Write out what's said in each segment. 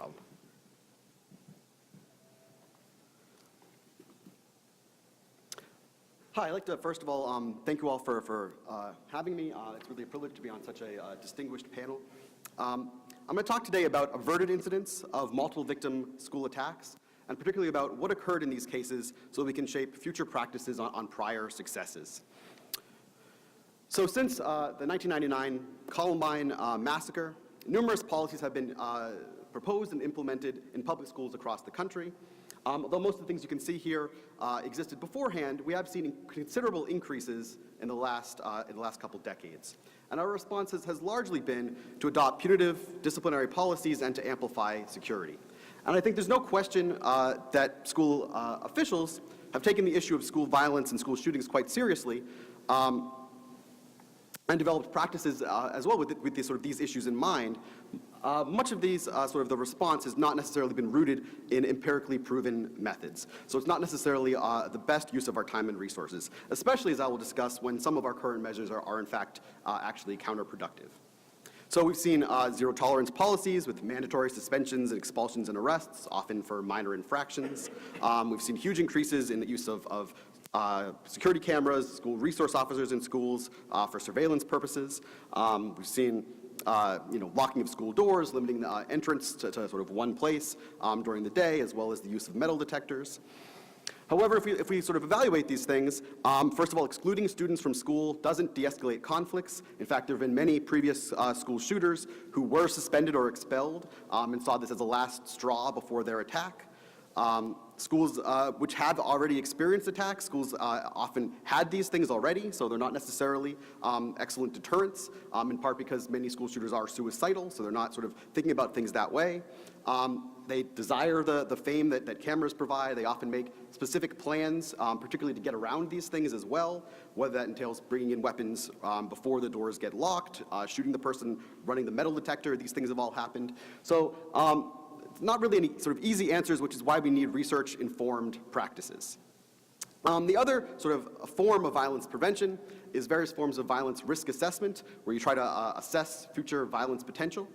problem. Hi, I'd like to first of all thank you all for having me. It's really a privilege to be on such a distinguished panel. I'm going to talk today about averted incidents of multiple victim school attacks, and particularly about what occurred in these cases so we can shape future practices on prior successes. So since the 1999 Columbine massacre, numerous policies have been proposed and implemented in public schools across the country. Although most of the things you can see here existed beforehand, we have seen considerable increases in the last couple decades. And our response has largely been to adopt punitive disciplinary policies and to amplify security. And I think there's no question that school officials have taken the issue of school violence and school shootings quite seriously, and developed practices as well with these issues in mind. Much of these, the response has not necessarily been rooted in empirically proven methods. So it's not necessarily the best use of our time and resources, especially as I will discuss when some of our current measures are in fact actually counterproductive. So we've seen zero tolerance policies with mandatory suspensions and expulsions and arrests, often for minor infractions. We've seen huge increases in the use of security cameras, school resource officers in schools for surveillance purposes. We've seen locking of school doors, limiting the entrance to sort of one place during the day, as well as the use of metal detectors. However, if we sort of evaluate these things, first of all, excluding students from school doesn't de-escalate conflicts. In fact, there have been many previous school shooters who were suspended or expelled and saw this as a last straw before their attack. Schools which have already experienced attacks, schools often had these things already, so they're not necessarily excellent deterrents, in part because many school shooters are suicidal, so they're not sort of thinking about things that way. They desire the fame that cameras provide. They often make specific plans, particularly to get around these things as well, whether that entails bringing in weapons before the doors get locked, shooting the person running the metal detector. These things have all happened. So not really any sort of easy answers, which is why we need research-informed practices. The other sort of form of violence prevention is various forms of violence risk assessment, where you try to assess future violence potential,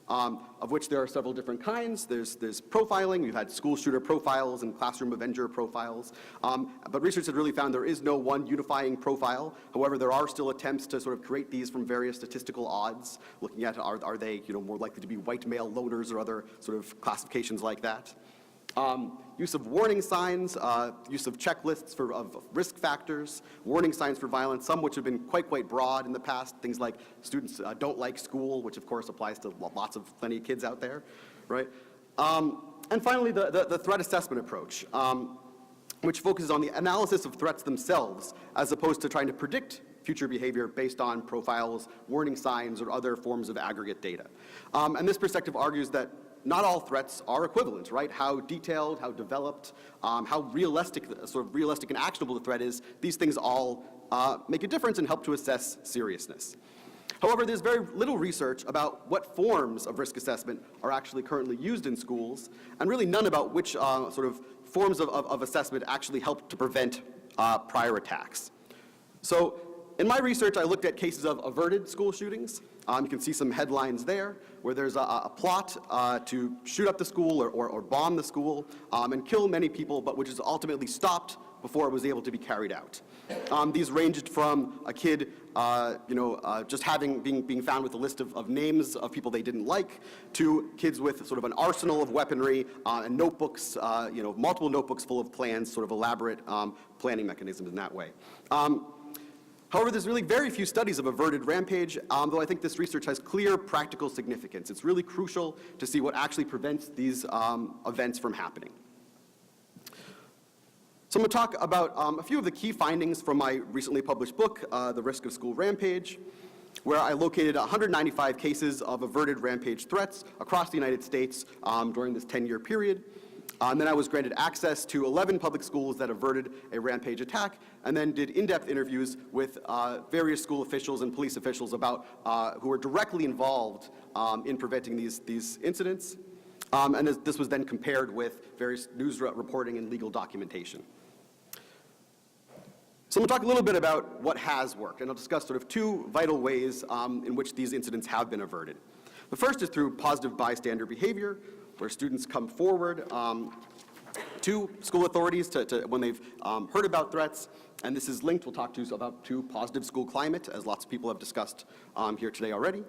of which there are several different kinds. There's profiling. We've had school shooter profiles and classroom avenger profiles. But research has really found there is no one unifying profile. However, there are still attempts to sort of create these from various statistical odds, looking at are they more likely to be white male loners or other sort of classifications like that. Use of warning signs, use of checklists of risk factors, warning signs for violence, some which have been quite broad in the past, things like students don't like school, which of course applies to plenty of kids out there, right? And finally, the threat assessment approach, which focuses on the analysis of threats themselves, as opposed to trying to predict future behavior based on profiles, warning signs, or other forms of aggregate data. And this perspective argues that not all threats are equivalent, right? How detailed, how developed, how realistic and actionable the threat is, these things all make a difference and help to assess seriousness. However, there's very little research about what forms of risk assessment are actually currently used in schools, and really none about which sort of forms of assessment actually help to prevent prior attacks. So in my research, I looked at cases of averted school shootings. You can see some headlines there where there's a plot to shoot up the school or bomb the school and kill many people, but which is ultimately stopped before it was able to be carried out. These ranged from a kid just being found with a list of names of people they didn't like, to kids with sort of an arsenal of weaponry and notebooks, multiple notebooks full of plans, sort of elaborate planning mechanisms in that way. However, there's really very few studies of averted rampage, though I think this research has clear practical significance. It's really crucial to see what actually prevents these events from happening. So I'm going to talk about a few of the key findings from my recently published book, The Risk of School Rampage, where I located 195 cases of averted rampage threats across the United States during this 10-year period. And then I was granted access to 11 public schools that averted a rampage attack, and then did in-depth interviews with various school officials and police officials about who were directly involved in preventing these incidents. And this was then compared with various news reporting and legal documentation. So I'm going to talk a little bit about what has worked, and I'll discuss sort of two vital ways in which these incidents have been averted. The first is through positive bystander behavior, where students come forward to school authorities when they've heard about threats. And this is linked, we'll talk to positive school climate, as lots of people have discussed here today already,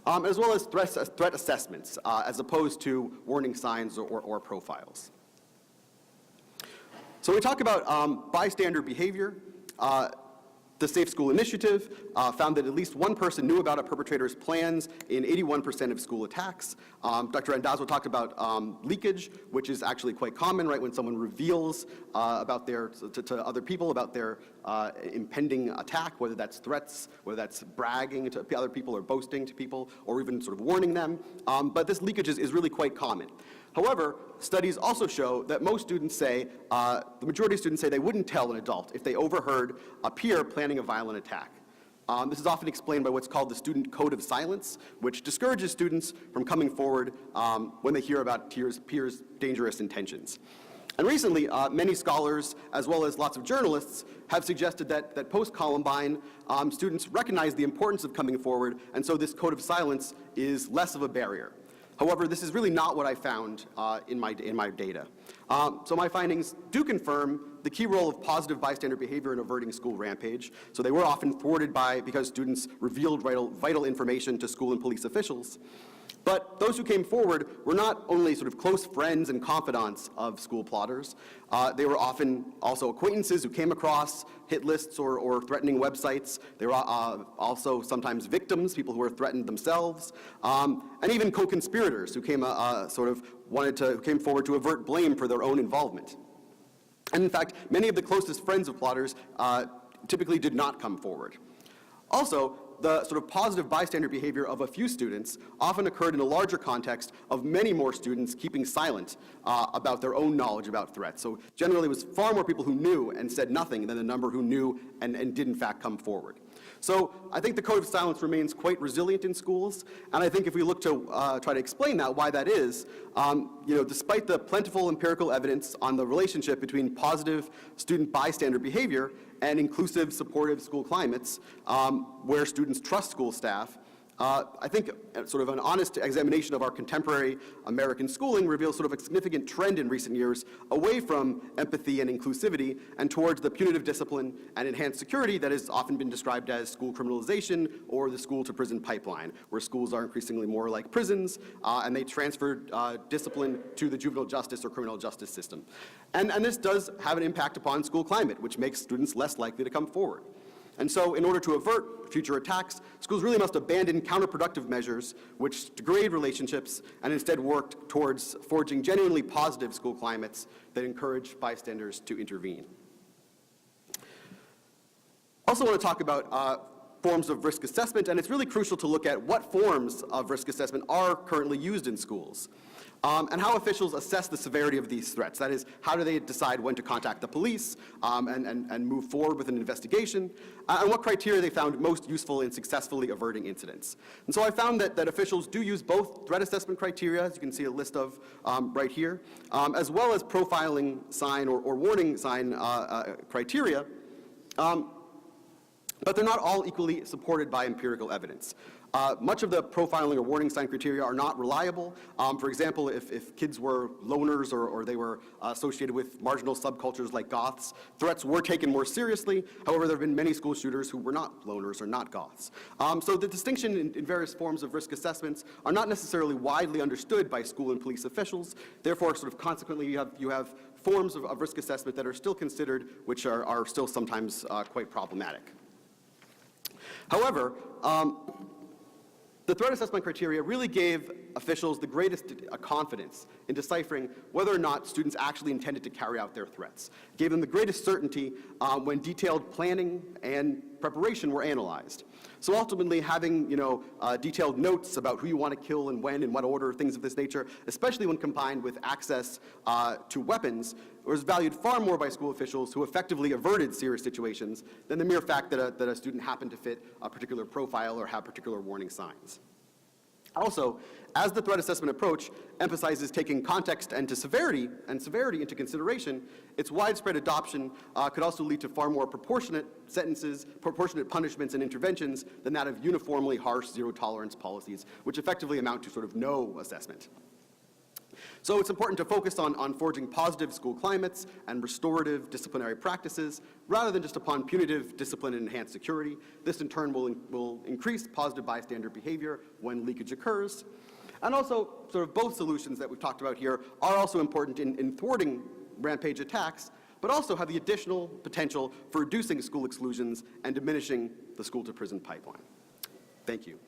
as well as threat assessments, as opposed to warning signs or profiles. So we talk about bystander behavior. The Safe School Initiative found that at least one person knew about a perpetrator's plans in 81% of school attacks. Dr. Randazzo talked about leakage, which is actually quite common, right, when someone reveals about to other people about their impending attack, whether that's threats, whether that's bragging to other people or boasting to people, or even sort of warning them. But this leakage is really quite common. However, studies also show that most students say, the majority of students say they wouldn't tell an adult if they overheard a peer planning a violent attack. This is often explained by what's called the student code of silence, which discourages students from coming forward when they hear about peers' dangerous intentions. And recently, many scholars, as well as lots of journalists, have suggested that post-Columbine, students recognize the importance of coming forward, and so this code of silence is less of a barrier. However, this is really not what I found in my data. So my findings do confirm the key role of positive bystander behavior in averting school rampage. So they were often thwarted because students revealed vital information to school and police officials. But those who came forward were not only sort of close friends and confidants of school plotters, they were often also acquaintances who came across hit lists or threatening websites. They were also sometimes victims, people who were threatened themselves, and even co-conspirators who came forward to avert blame for their own involvement. And in fact, many of the closest friends of plotters typically did not come forward. Also, the sort of positive bystander behavior of a few students often occurred in a larger context of many more students keeping silent about their own knowledge about threats. So generally it was far more people who knew and said nothing than the number who knew and did in fact come forward. So I think the code of silence remains quite resilient in schools, and I think if we look to try to explain that, why that is, despite the plentiful empirical evidence on the relationship between positive student bystander behavior and inclusive, supportive school climates where students trust school staff, I think sort of an honest examination of our contemporary American schooling reveals sort of a significant trend in recent years away from empathy and inclusivity and towards the punitive discipline and enhanced security that has often been described as school criminalization or the school to prison pipeline, where schools are increasingly more like prisons and they transfer discipline to the juvenile justice or criminal justice system. And this does have an impact upon school climate, which makes students less likely to come forward. And so in order to avert future attacks, schools really must abandon counterproductive measures which degrade relationships and instead work towards forging genuinely positive school climates that encourage bystanders to intervene. Also want to talk about forms of risk assessment, and it's really crucial to look at what forms of risk assessment are currently used in schools. And how officials assess the severity of these threats. That is, how do they decide when to contact the police and move forward with an investigation, and what criteria they found most useful in successfully averting incidents. And so I found that officials do use both threat assessment criteria, as you can see a list of right here, as well as profiling sign or warning sign criteria, but they're not all equally supported by empirical evidence. Much of the profiling or warning sign criteria are not reliable. For example, if kids were loners or they were associated with marginal subcultures like goths, threats were taken more seriously. However, there have been many school shooters who were not loners or not goths. So the distinction in various forms of risk assessments are not necessarily widely understood by school and police officials. Therefore, sort of consequently, you have forms of risk assessment that are still considered, which are still sometimes quite problematic. However, the threat assessment criteria really gave officials the greatest confidence in deciphering whether or not students actually intended to carry out their threats. It gave them the greatest certainty when detailed planning and preparation were analyzed. So ultimately, having detailed notes about who you want to kill and when, in what order, things of this nature, especially when combined with access to weapons, was valued far more by school officials who effectively averted serious situations than the mere fact that a student happened to fit a particular profile or have particular warning signs. Also, as the threat assessment approach emphasizes taking context and severity into consideration, its widespread adoption could also lead to far more proportionate sentences, proportionate punishments and interventions than that of uniformly harsh zero-tolerance policies, which effectively amount to sort of no assessment. So it's important to focus on forging positive school climates and restorative disciplinary practices rather than just upon punitive discipline and enhanced security. This in turn will increase positive bystander behavior when leakage occurs. And also, sort of both solutions that we've talked about here are also important in thwarting rampage attacks, but also have the additional potential for reducing school exclusions and diminishing the school-to-prison pipeline. Thank you.